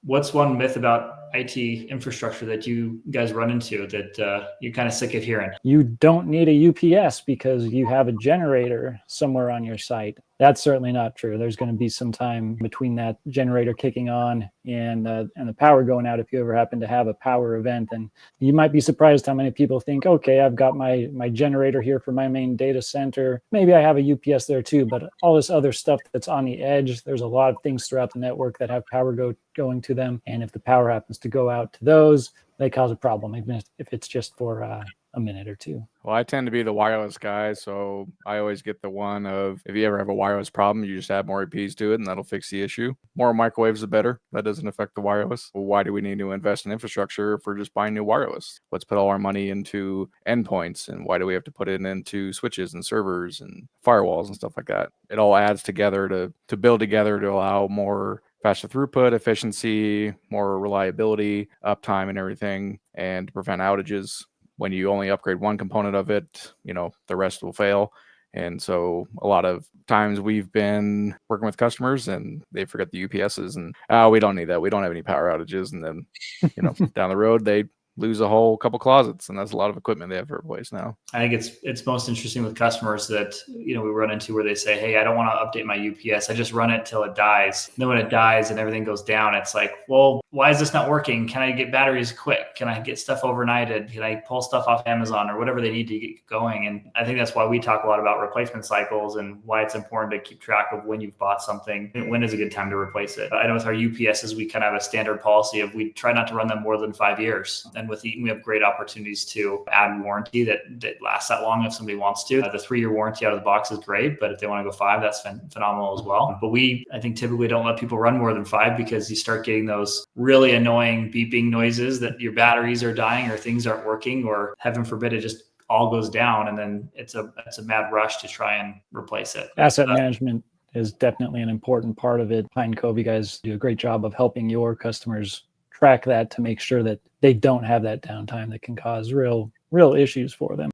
What's one myth about IT infrastructure that you guys run into that you're kind of sick of hearing? You don't need a UPS because you have a generator somewhere on your site. That's certainly not true. There's going to be some time between that generator kicking on and the power going out if you ever happen to have a power event. And you might be surprised how many people think, okay, I've got my generator here for my main data center. Maybe I have a UPS there too, but all this other stuff that's on the edge, there's a lot of things throughout the network that have power going to them. And if the power happens to go out to those, they cause a problem, even if it's just for a minute or two. Well, I tend to be the wireless guy, so I always get the one of, if you ever have a wireless problem, you just add more APs to it and that'll fix the issue. More microwaves, the better. That doesn't affect the wireless. Well, why do we need to invest in infrastructure if we're just buying new wireless? Let's put all our money into endpoints, and why do we have to put it into switches and servers and firewalls and stuff like that? It all adds together to build together to allow more faster throughput, efficiency, more reliability, uptime and everything, and to prevent outages. When you only upgrade one component of it, the rest will fail. And so a lot of times we've been working with customers and they forget the UPSs and, we don't need that. We don't have any power outages. And then, down the road, they lose a whole couple closets, and that's a lot of equipment they have to replace now. I think it's most interesting with customers that, we run into where they say, hey, I don't want to update my UPS. I just run it till it dies. And then when it dies and everything goes down, it's like, well, why is this not working? Can I get batteries quick? Can I get stuff overnighted? Can I pull stuff off Amazon or whatever they need to get going? And I think that's why we talk a lot about replacement cycles and why it's important to keep track of when you've bought something and when is a good time to replace it. I know with our UPSs, we kind of have a standard policy of we try not to run them more than 5 years. And with Eaton, we have great opportunities to add warranty that lasts that long if somebody wants to. The 3-year warranty out of the box is great, but if they want to go 5, that's phenomenal as well. But I think typically don't let people run more than 5 because you start getting those really annoying beeping noises that your batteries are dying or things aren't working, or heaven forbid it just all goes down, and then it's a mad rush to try and replace it. Asset management is definitely an important part of it. Behind Cove, you guys do a great job of helping your customers track that to make sure that they don't have that downtime that can cause real issues for them.